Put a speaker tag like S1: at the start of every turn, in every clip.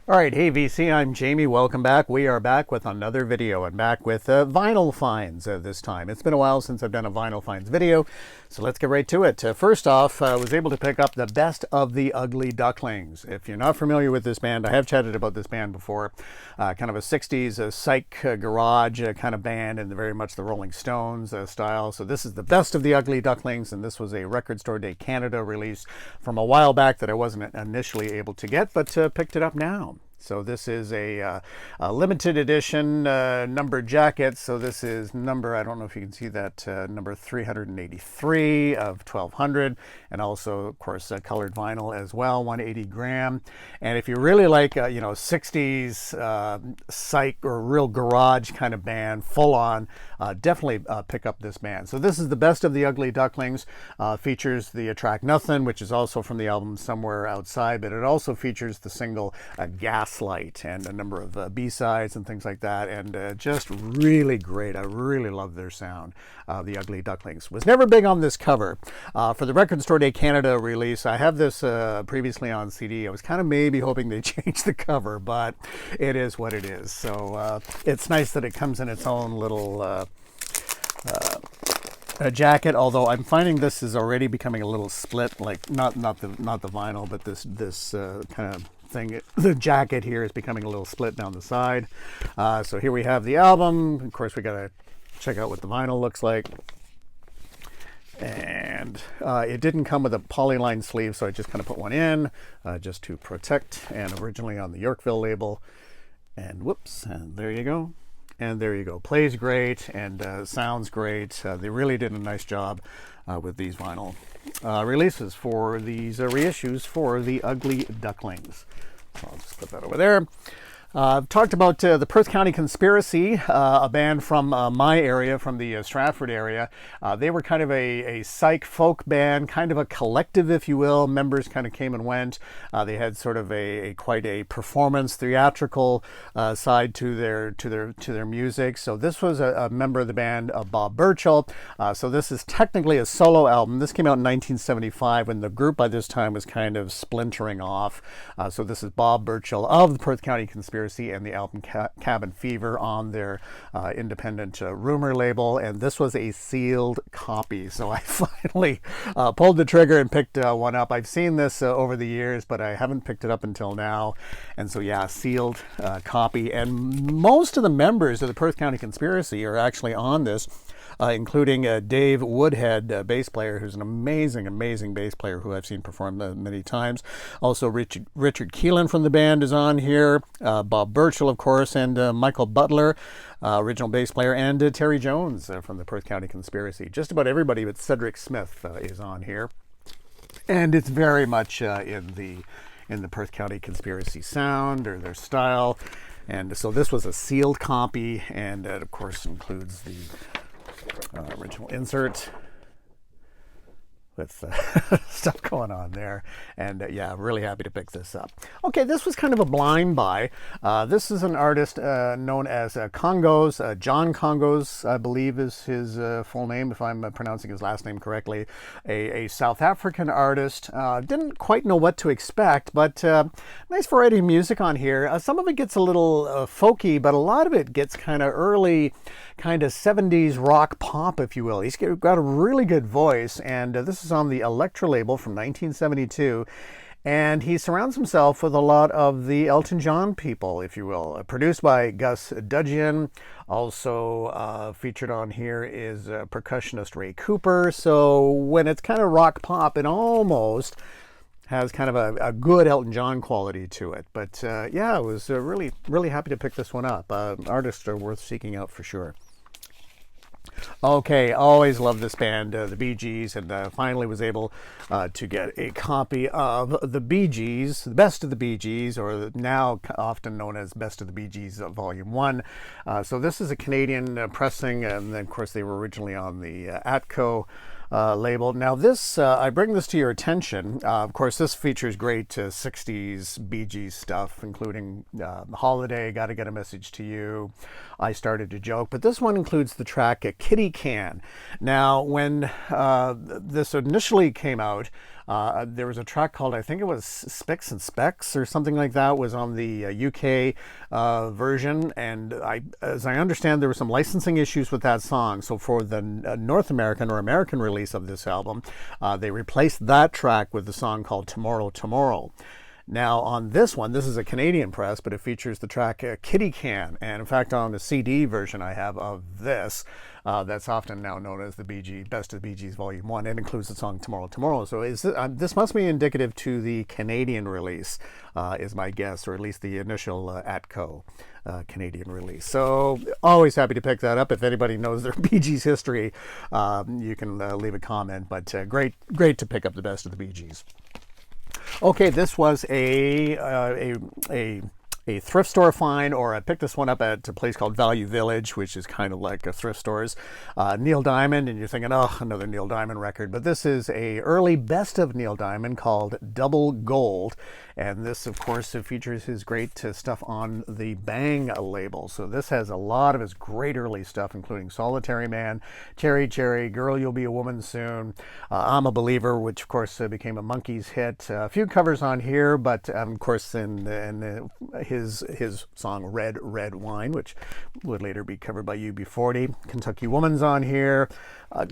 S1: All right, hey VC, I'm Jamie. Welcome back. We are back with another video and back with vinyl finds this time. It's been a while since I've done a vinyl finds video, so let's get right to it. First off, I was able to pick up the best of the Ugly Ducklings. If you're not familiar with this band, I have chatted about this band before. Kind of a 60s psych garage kind of band and very much the Rolling Stones style. So this is the best of the Ugly Ducklings, and this was a Record Store Day Canada release from a while back that I wasn't initially able to get, but picked it up now. So this is a limited edition numbered jacket. So this is number, I don't know if you can see that, number 383 of 1200. And also, of course, colored vinyl as well, 180 gram. And if you really like, 60s psych or real garage kind of band, full on, definitely pick up this band. So this is the best of the Ugly Ducklings. Features the track Nothing, which is also from the album Somewhere Outside, but it also features the single Gaslight and a number of B-sides and things like that, and just really great. I really love their sound. The Ugly Ducklings. Was never big on this cover. For the Record Store Day Canada release, I have this previously on CD. I was kind of maybe hoping they change the cover, but it is what it is. So it's nice that it comes in its own little a jacket, although I'm finding this is already becoming a little split, like not the vinyl, but this kind of thing. The jacket here is becoming a little split down the side. So here we have the album. Of course, we gotta check out what the vinyl looks like. And it didn't come with a polyline sleeve, so I just kind of put one in just to protect. And originally on the Yorkville label. And whoops, and there you go. And there you go. Plays great and sounds great. They really did a nice job with these vinyl releases for these reissues for the Ugly Ducklings. So I'll just put that over there. I've talked about the Perth County Conspiracy, a band from my area, from the Stratford area. They were kind of a psych folk band, kind of a collective, if you will. Members kind of came and went. They had sort of quite a performance, theatrical side to their music. So this was a member of the band, Bob Burchell. So this is technically a solo album. This came out in 1975 when the group by this time was kind of splintering off. So this is Bob Burchell of the Perth County Conspiracy and the album Cabin Fever on their independent Rumor label, and this was a sealed copy. So I finally pulled the trigger and picked one up. I've seen this over the years, but I haven't picked it up until now. And so yeah, sealed copy. And most of the members of the Perth County Conspiracy are actually on this. Including Dave Woodhead, bass player, who's an amazing bass player who I've seen perform many times. Also, Richard Keelan from the band is on here. Bob Burchell, of course, and Michael Butler, original bass player, and Terry Jones from the Perth County Conspiracy. Just about everybody but Cedric Smith is on here. And it's very much in the Perth County Conspiracy sound or their style. And so this was a sealed copy, and it, of course, includes the original insert with stuff going on there. And yeah, really happy to pick this up. Okay, this was kind of a blind buy. This is an artist known as Congos. John Congos, I believe, is his full name, if I'm pronouncing his last name correctly. A South African artist. Didn't quite know what to expect, but nice variety of music on here. Some of it gets a little folky, but a lot of it gets kind of early, kind of 70s rock pop, if you will. He's got a really good voice, and this is on the Elektra label from 1972, and he surrounds himself with a lot of the Elton John people, if you will. Produced by Gus Dudgeon. Also featured on here is percussionist Ray Cooper. So when it's kind of rock pop, it almost has kind of a good Elton John quality to it. But yeah, I was really happy to pick this one up. Artists are worth seeking out for sure. Okay, always love this band, the Bee Gees, and finally was able to get a copy of the Bee Gees, the Best of the Bee Gees, or now often known as Best of the Bee Gees Volume 1. So this is a Canadian pressing, and then, of course, they were originally on the Atco label. Now this, I bring this to your attention. Of course, this features great 60s Bee Gees stuff, including Holiday, Gotta Get a Message to You, I Started to Joke. But this one includes the track Kitty Can. Now, when this initially came out, There was a track called, I think it was Spicks and Specks or something like that, was on the UK version. And as I understand, there were some licensing issues with that song. So for the North American or American release of this album, they replaced that track with the song called Tomorrow, Tomorrow. Now on this one, this is a Canadian press, but it features the track Kitty Can. And in fact, on the CD version I have of this, that's often now known as the Best of the Bee Gees Volume 1. It includes the song Tomorrow, Tomorrow. So this must be indicative to the Canadian release, is my guess, or at least the initial ATCO Canadian release. So always happy to pick that up. If anybody knows their Bee Gees history, you can leave a comment. But great to pick up the Best of the Bee Gees. Okay, this was a thrift store find, or I picked this one up at a place called Value Village, which is kind of like a thrift stores. Neil Diamond, and you're thinking, oh, another Neil Diamond record. But this is a early best of Neil Diamond called Double Gold. And this, of course, features his great stuff on the Bang label. So this has a lot of his great early stuff, including Solitary Man, Cherry Cherry, Girl You'll Be a Woman Soon, I'm a Believer, which, of course, became a Monkees hit. A few covers on here, but, of course, in his song Red, Red Wine, which would later be covered by UB40. Kentucky Woman's on here.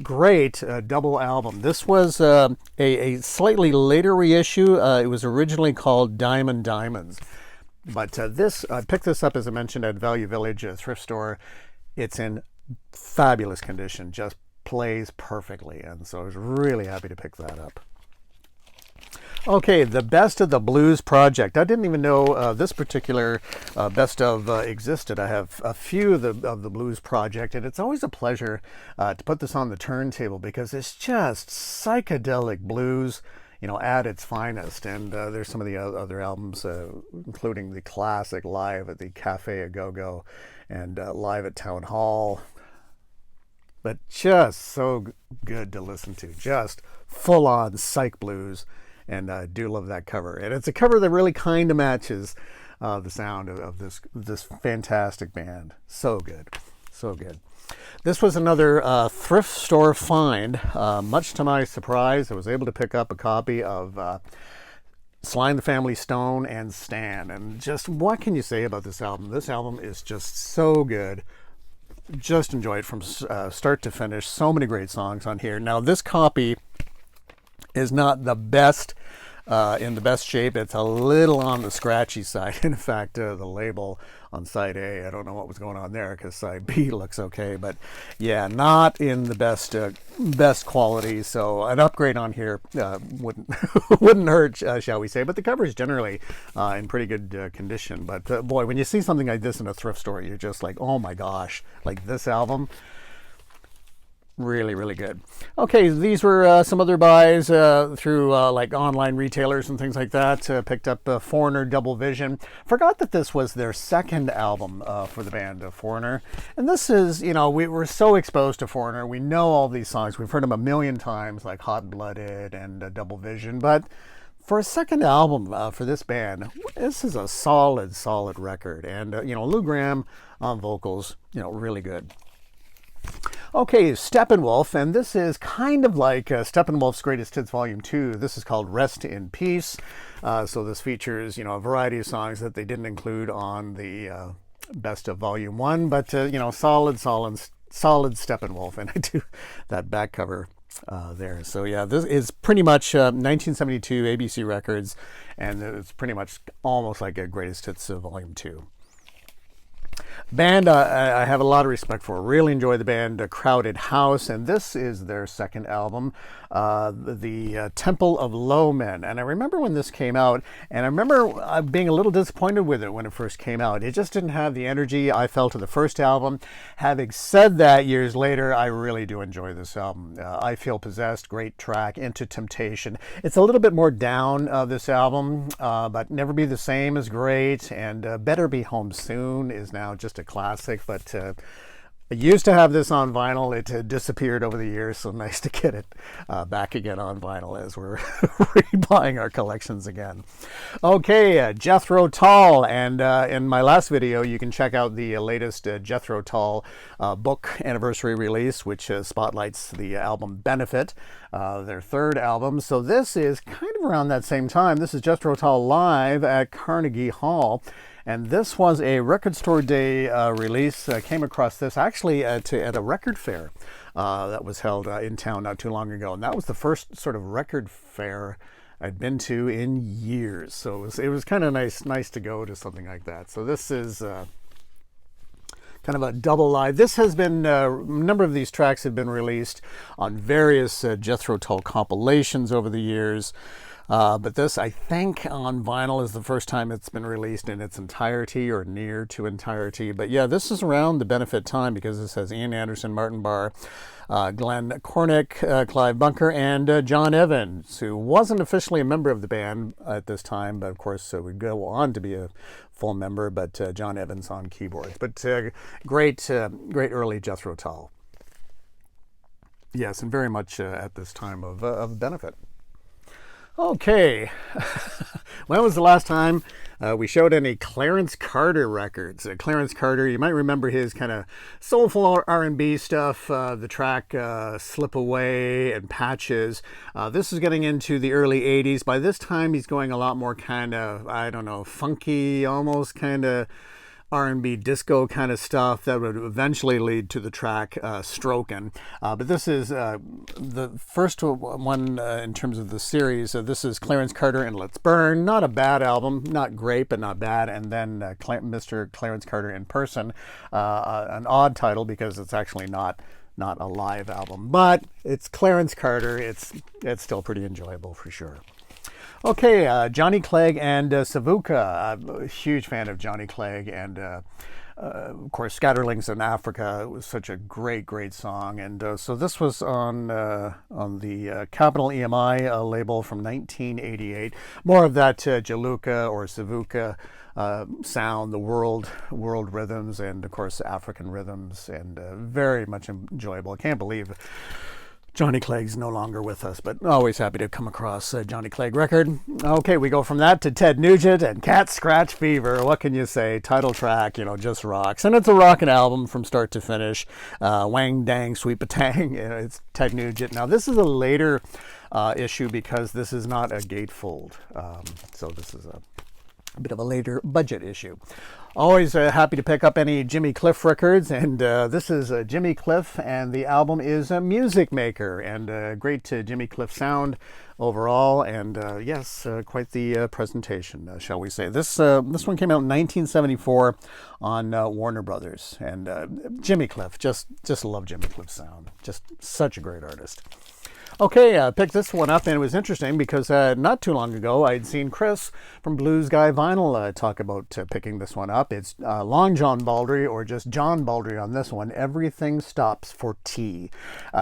S1: Great double album. This was a slightly later reissue. It was originally called Diamond Diamonds. But I picked this up, as I mentioned, at Value Village thrift store. It's in fabulous condition, just plays perfectly. And so I was really happy to pick that up. Okay, the Best of the Blues Project. I didn't even know this particular best of existed. I have a few of the Blues Project, and it's always a pleasure to put this on the turntable because it's just psychedelic blues, at its finest. And there's some of the other albums, including the classic Live at the Cafe A Go-Go and Live at Town Hall. But just so good to listen to, just full-on psych blues. And I do love that cover. And it's a cover that really kind of matches the sound of this fantastic band. So good. So good. This was another thrift store find. Much to my surprise, I was able to pick up a copy of Sly and the Family Stone and Stan. And just what can you say about this album? This album is just so good. Just enjoy it from start to finish. So many great songs on here. Now, this copy is not the best, in the best shape. It's a little on the scratchy side. In fact, the label on side A, I don't know what was going on there because side B looks okay. But yeah, not in the best quality. So an upgrade on here wouldn't hurt, shall we say. But the cover is generally in pretty good condition. But boy, when you see something like this in a thrift store, you're just like, oh my gosh, like this album. Really, really good. Okay, these were some other buys through like online retailers and things like that. Picked up Foreigner Double Vision. Forgot that this was their second album for the band Foreigner. And this is, we were so exposed to Foreigner. We know all these songs. We've heard them a million times, like Hot Blooded and Double Vision. But for a second album for this band, this is a solid record. And, Lou Gramm on vocals, really good. Okay, Steppenwolf, and this is kind of like Steppenwolf's Greatest Hits Volume 2. This is called Rest in Peace. So this features, a variety of songs that they didn't include on the Best of Volume 1, but, solid Steppenwolf, and I do that back cover there. So yeah, this is pretty much 1972 ABC Records, and it's pretty much almost like a Greatest Hits Volume 2. Band I have a lot of respect for. Really enjoy the band Crowded House, and this is their second album, the Temple of Low Men. And I remember when this came out, and I remember being a little disappointed with it when it first came out. It just didn't have the energy I felt to the first album. Having said that, years later, I really do enjoy this album. I Feel Possessed, great track. Into Temptation. It's a little bit more down, this album, but Never Be the Same is great, and Better Be Home Soon is now just a classic. But I used to have this on vinyl. It had disappeared over the years, so nice to get it back again on vinyl as we're rebuying our collections again. Okay, Jethro Tull, and in my last video, you can check out the latest Jethro Tull book anniversary release, which spotlights the album Benefit, their third album. So this is kind of around that same time. This is Jethro Tull live at Carnegie Hall. And this was a Record Store Day release. I came across this actually at a record fair that was held in town not too long ago. And that was the first sort of record fair I'd been to in years. So it was kind of nice to go to something like that. So this is kind of a double live. This has been, a number of these tracks have been released on various Jethro Tull compilations over the years. But this, I think, on vinyl is the first time it's been released in its entirety or near to entirety. But yeah, this is around the Benefit time because this has Ian Anderson, Martin Barr, Glenn Cornick, Clive Bunker, and John Evans, who wasn't officially a member of the band at this time, but of course would go on to be a full member, but John Evans on keyboards. But great early Jethro Tull. Yes, and very much at this time of Benefit. Okay, when was the last time we showed any Clarence Carter records? Clarence Carter, you might remember his kind of soulful R&B stuff, the track Slip Away and Patches. This is getting into the early 80s. By this time, he's going a lot more kind of, I don't know, funky, almost kind of R&B disco kind of stuff that would eventually lead to the track Strokin'. But this is the first one in terms of the series. This is Clarence Carter and Let's Burn. Not a bad album, not great, but not bad. And then Mr. Clarence Carter in Person, an odd title because it's actually not a live album, but it's Clarence Carter. It's still pretty enjoyable for sure. Okay, Johnny Clegg and Savuka. I'm a huge fan of Johnny Clegg, and of course, Scatterlings in Africa. It was such a great song, and so this was on the Capital EMI label from 1988. More of that Jaluka or Savuka sound, the world rhythms, and of course African rhythms, and very much enjoyable. I can't believe Johnny Clegg's no longer with us, but always happy to come across a Johnny Clegg record. Okay, we go from that to Ted Nugent and Cat Scratch Fever. What can you say? Title track, just rocks. And it's a rockin' album from start to finish. Wang Dang Sweet Batang. It's Ted Nugent. Now, this is a later issue because this is not a gatefold. So this is a bit of a later budget issue. Always happy to pick up any Jimmy Cliff records, and this is Jimmy Cliff, and the album is Music Maker, and great Jimmy Cliff sound overall, and yes, quite the presentation, shall we say. This one came out in 1974 on Warner Brothers, and Jimmy Cliff, just love Jimmy Cliff's sound, just such a great artist. Okay, picked this one up, and it was interesting because not too long ago I'd seen Chris from Blues Guy Vinyl talk about picking this one up. It's Long John Baldry, or just John Baldry on this one, Everything Stops for Tea.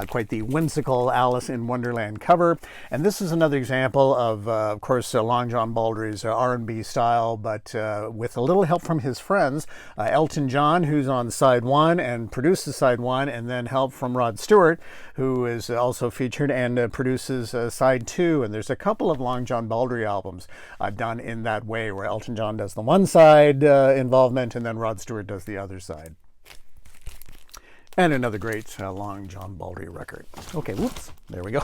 S1: Quite the whimsical Alice in Wonderland cover. And this is another example of course, Long John Baldry's R&B style, but with a little help from his friends, Elton John, who's on side one and produces side one, and then help from Rod Stewart, who is also featured and produces side two. And there's a couple of Long John Baldry albums I've done in that way, where Elton John does the one side involvement and then Rod Stewart does the other side. And another great Long John Baldry record. Okay, whoops, there we go.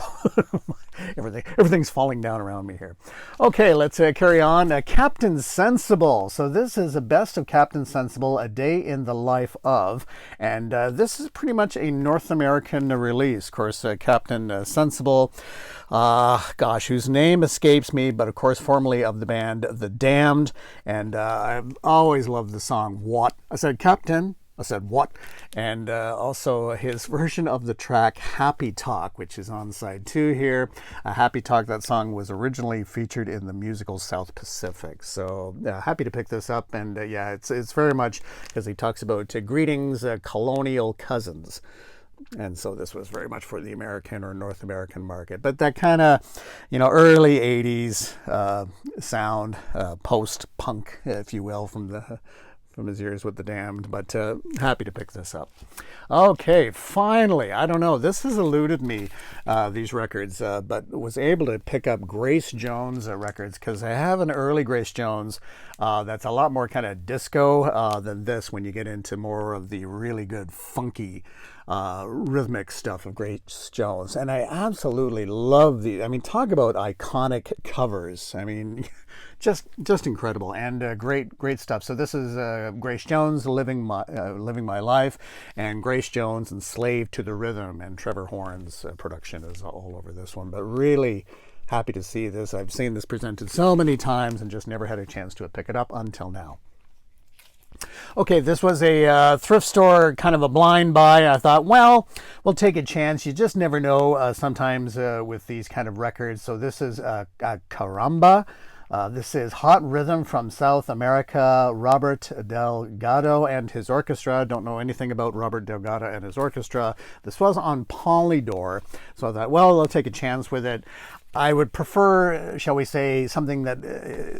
S1: Everything's falling down around me here. Okay, let's carry on. Captain Sensible. So this is a best of Captain Sensible, A Day in the Life of. And this is pretty much a North American release. Of course, Captain Sensible, whose name escapes me, but of course formerly of the band The Damned. And I've always loved the song, What? I said, Captain. I said, what? And also his version of the track Happy Talk, which is on side two here. Happy Talk, that song was originally featured in the musical South Pacific. So happy to pick this up. And yeah, it's very much because he talks about greetings, colonial cousins. And so this was very much for the American or North American market. But that kind of, early 80s sound, post-punk, if you will, from from his years with the Damned, but happy to pick this up. Okay, finally, I don't know, this has eluded me, these records, but was able to pick up Grace Jones records, because I have an early Grace Jones that's a lot more kind of disco than this, when you get into more of the really good funky rhythmic stuff of Grace Jones. And I absolutely love the, I mean, talk about iconic covers. I mean, just incredible, and great stuff. So this is Grace Jones, Living My Life, and Grace Jones, Enslaved to the Rhythm, and Trevor Horn's production is all over this one. But really happy to see this. I've seen this presented so many times and just never had a chance to pick it up until now. Okay, this was a thrift store, kind of a blind buy. I thought, well, we'll take a chance. You just never know sometimes with these kind of records. So this is Caramba. This is Hot Rhythm from South America, Robert Delgado and his orchestra. Don't know anything about Robert Delgado and his orchestra. This was on Polydor, so I thought, well, I'll take a chance with it. I would prefer, shall we say, something that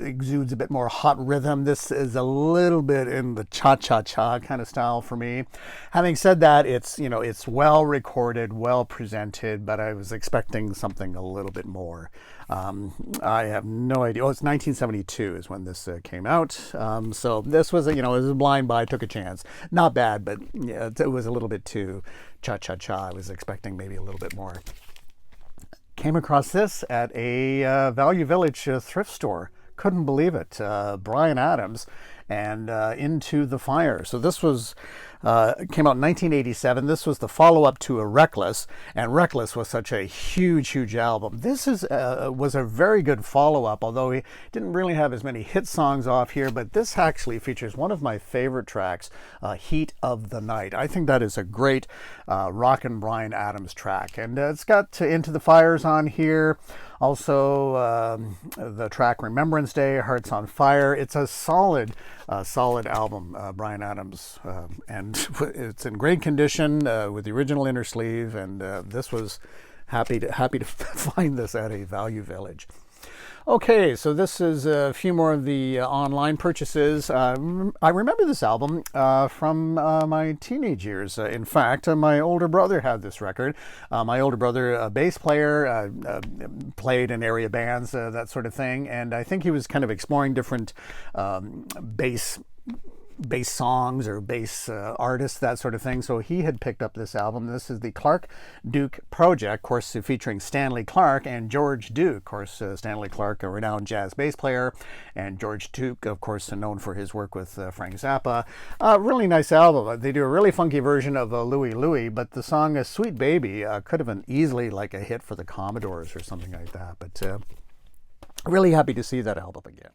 S1: exudes a bit more hot rhythm. This is a little bit in the cha-cha-cha kind of style for me. Having said that, it's, you know, it's well recorded, well presented, but I was expecting something a little bit more. I have no idea. Oh, it's 1972 is when this came out. So this was, you know, it was a blind buy, took a chance. Not bad, but yeah, it was a little bit too cha-cha-cha. I was expecting maybe a little bit more. Came across this at a Value Village thrift store. Couldn't believe it. Bryan Adams and Into the Fire. So this was came out in 1987. This was the follow-up to a Reckless, and Reckless was such a huge album. This is was a very good follow-up, although he didn't really have as many hit songs off here, but this actually features one of my favorite tracks, Heat of the Night. I think that is a great rockin' Bryan Adams track, and it's got Into the Fires on here. Also, the track Remembrance Day, Hearts on Fire. It's a solid album, Bryan Adams, and it's in great condition with the original inner sleeve. And this was happy to find this at a Value Village. Okay, so this is a few more of the online purchases. I remember this album from my teenage years. In fact, my older brother had this record. My older brother, a bass player, played in area bands, that sort of thing. And I think he was kind of exploring different bass songs or bass artists, that sort of thing. So he had picked up this album. This is the Clark Duke Project, of course, featuring Stanley Clark and George Duke. Of course, Stanley Clark, a renowned jazz bass player, and George Duke, of course, known for his work with Frank Zappa. Really nice album. They do a really funky version of Louie Louie, but the song Sweet Baby could have been easily like a hit for the Commodores or something like that. But really happy to see that album again.